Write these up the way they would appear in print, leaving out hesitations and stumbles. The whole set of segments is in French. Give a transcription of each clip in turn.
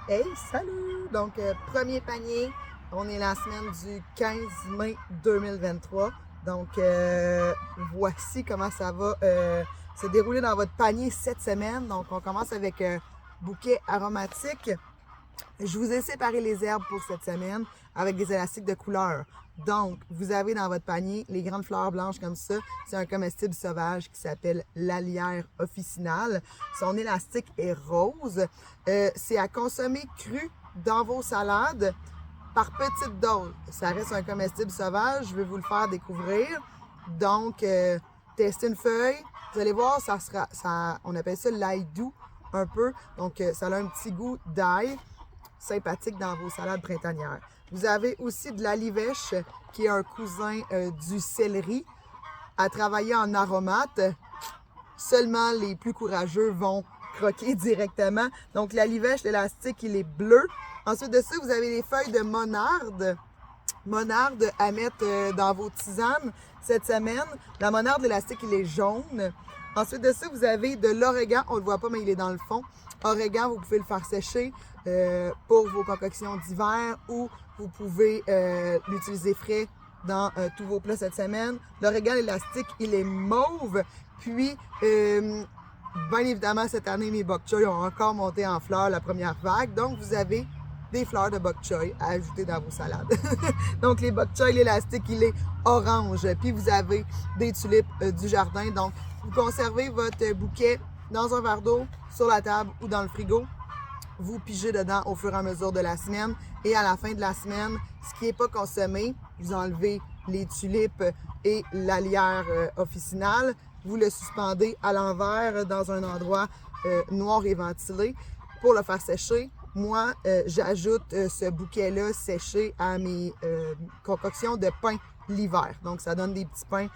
Hey, salut! Donc, premier panier, on est la semaine du 15 mai 2023. Donc, voici comment ça va se dérouler dans votre panier cette semaine. Donc, on commence avec un bouquet aromatique. Je vous ai séparé les herbes pour cette semaine avec des élastiques de couleur. Donc, vous avez dans votre panier les grandes fleurs blanches comme ça. C'est un comestible sauvage qui s'appelle l'Alière officinale. Son élastique est rose. C'est à consommer cru dans vos salades par petites doses. Ça reste un comestible sauvage. Je vais vous le faire découvrir. Donc, testez une feuille. Vous allez voir, on appelle ça l'ail doux un peu. Donc, ça a un petit goût d'ail sympathique dans vos salades printanières. Vous avez aussi de l'alivèche, qui est un cousin du céleri, à travailler en aromate. Seulement les plus courageux vont croquer directement. Donc l'alivèche, l'élastique, il est bleu. Ensuite de ça, vous avez les feuilles de monarde. Monarde à mettre dans vos tisanes cette semaine. La monarde, l'élastique, il est jaune. Ensuite de ça, vous avez de l'origan. On ne le voit pas, mais il est dans le fond. Origan, vous pouvez le faire sécher pour vos concoctions d'hiver ou vous pouvez l'utiliser frais dans tous vos plats cette semaine. L'origan élastique, il est mauve. Puis, bien évidemment, cette année, mes bok choy ont encore monté en fleurs la première vague. Donc, vous avez des fleurs de bok choy à ajouter dans vos salades. Donc, les bok choy, l'élastique, il est orange. Puis, vous avez des tulipes du jardin. Donc, vous conservez votre bouquet dans un verre d'eau, sur la table ou dans le frigo. Vous pigez dedans au fur et à mesure de la semaine. Et à la fin de la semaine, ce qui n'est pas consommé, vous enlevez les tulipes et l'alière officinale. Vous le suspendez à l'envers dans un endroit noir et ventilé pour le faire sécher. Moi, j'ajoute ce bouquet-là séché à mes concoctions de pain l'hiver. Donc, ça donne des petits pains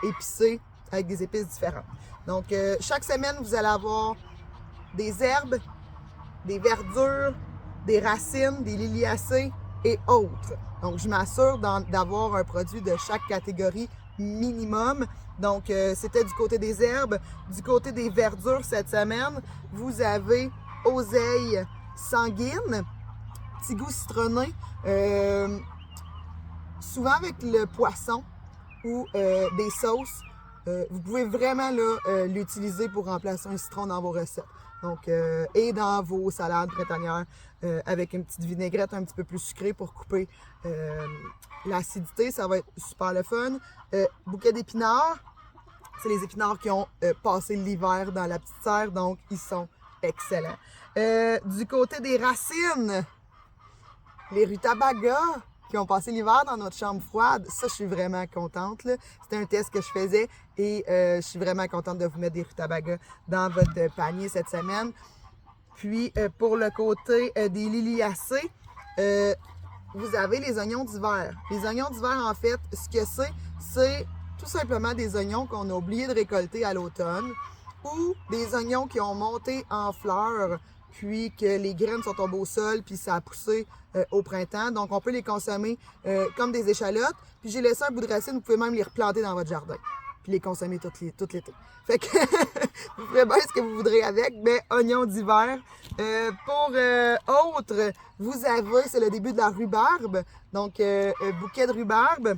épicés avec des épices différentes. Donc, chaque semaine, vous allez avoir des herbes, des verdures, des racines, des liliacées et autres. Donc, je m'assure d'avoir un produit de chaque catégorie minimum. Donc, c'était du côté des herbes. Du côté des verdures cette semaine, vous avez oseille sanguine, petit goût citronné, souvent avec le poisson ou des sauces. Vous pouvez vraiment l'utiliser pour remplacer un citron dans vos recettes. Donc, et dans vos salades printanières avec une petite vinaigrette un petit peu plus sucrée pour couper l'acidité. Ça va être super le fun. Bouquet d'épinards. C'est les épinards qui ont passé l'hiver dans la petite serre, donc ils sont excellents. Du côté des racines, les rutabagas qui ont passé l'hiver dans notre chambre froide, ça, je suis vraiment contente. C'était un test que je faisais et je suis vraiment contente de vous mettre des rutabagas dans votre panier cette semaine. Puis, pour le côté des liliacées, vous avez les oignons d'hiver. Les oignons d'hiver, en fait, ce que c'est tout simplement des oignons qu'on a oublié de récolter à l'automne ou des oignons qui ont monté en fleurs puis que les graines sont tombées au sol, puis ça a poussé au printemps. Donc, on peut les consommer comme des échalotes. Puis, j'ai laissé un bout de racine, vous pouvez même les replanter dans votre jardin, puis les consommer tout l'été. Fait que, vous ferez bien ce que vous voudrez avec, mais oignons d'hiver. Pour autres, vous avez, c'est le début de la rhubarbe, donc bouquet de rhubarbe.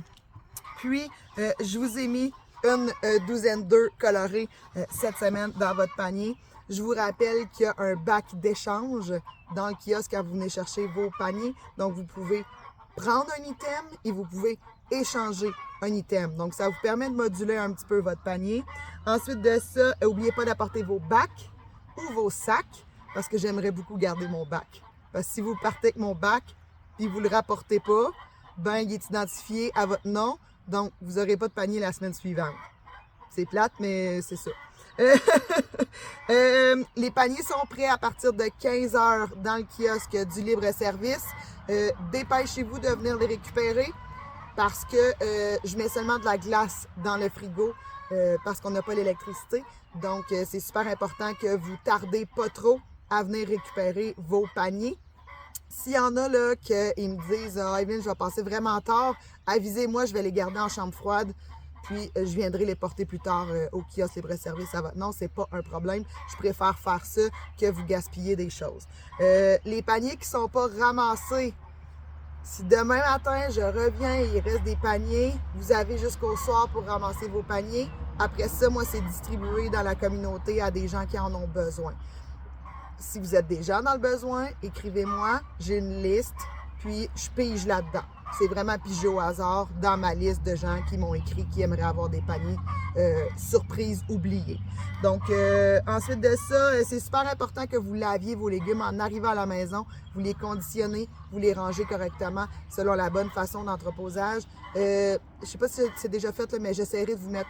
Puis, je vous ai mis une douzaine d'œufs colorés cette semaine dans votre panier. Je vous rappelle qu'il y a un bac d'échange dans le kiosque quand vous venez chercher vos paniers. Donc, vous pouvez prendre un item et vous pouvez échanger un item. Donc, ça vous permet de moduler un petit peu votre panier. Ensuite de ça, n'oubliez pas d'apporter vos bacs ou vos sacs parce que j'aimerais beaucoup garder mon bac. Parce que si vous partez avec mon bac et vous ne le rapportez pas, ben, il est identifié à votre nom. Donc, vous n'aurez pas de panier la semaine suivante. C'est plate, mais c'est ça. Les paniers sont prêts à partir de 15 h dans le kiosque du libre-service. Dépêchez-vous de venir les récupérer parce que je mets seulement de la glace dans le frigo parce qu'on n'a pas l'électricité. Donc, c'est super important que vous tardez pas trop à venir récupérer vos paniers. S'il y en a là qu'ils me disent « Ah, Evelyne, je vais passer vraiment tard », avisez-moi, je vais les garder en chambre froide puis je viendrai les porter plus tard au kiosque libre-service à votre nom. C'est pas un problème. Je préfère faire ça que vous gaspiller des choses. Les paniers qui sont pas ramassés, si demain matin, je reviens et il reste des paniers, vous avez jusqu'au soir pour ramasser vos paniers. Après ça, moi, c'est distribué dans la communauté à des gens qui en ont besoin. Si vous êtes déjà dans le besoin, écrivez-moi, j'ai une liste, puis je pige là-dedans. C'est vraiment pigé au hasard dans ma liste de gens qui m'ont écrit qui aimeraient avoir des paniers surprises oubliés. Donc, ensuite de ça, c'est super important que vous laviez vos légumes en arrivant à la maison. Vous les conditionnez, vous les rangez correctement selon la bonne façon d'entreposage. Je ne sais pas si c'est déjà fait, là, mais j'essaierai de vous mettre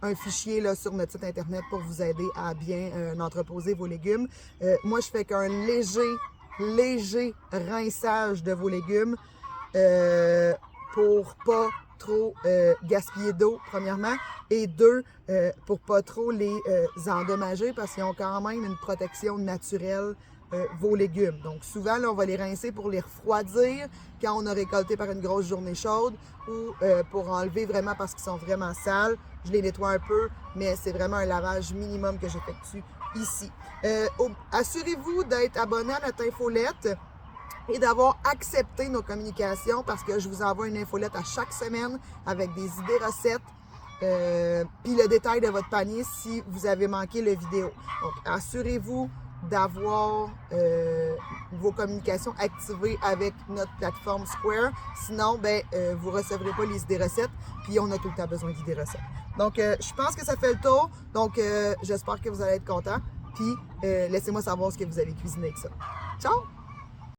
un fichier là, sur notre site internet pour vous aider à bien entreposer vos légumes. Moi, je fais qu'un léger rinçage de vos légumes pour pas trop gaspiller d'eau, premièrement, et deux, pour pas trop les endommager parce qu'ils ont quand même une protection naturelle, vos légumes. Donc souvent, là, on va les rincer pour les refroidir quand on a récolté par une grosse journée chaude ou pour enlever vraiment parce qu'ils sont vraiment sales. Je les nettoie un peu, mais c'est vraiment un lavage minimum que j'effectue ici. Assurez-vous d'être abonné à notre infolette et d'avoir accepté nos communications parce que je vous envoie une infolette à chaque semaine avec des idées recettes puis le détail de votre panier si vous avez manqué la vidéo. Donc, assurez-vous d'avoir vos communications activées avec notre plateforme Square. Sinon, vous ne recevrez pas les idées recettes, puis on a tout le temps besoin d'idées recettes. Donc, je pense que ça fait le tour. Donc, j'espère que vous allez être contents. Puis, laissez-moi savoir ce que vous avez cuisiné avec ça. Ciao!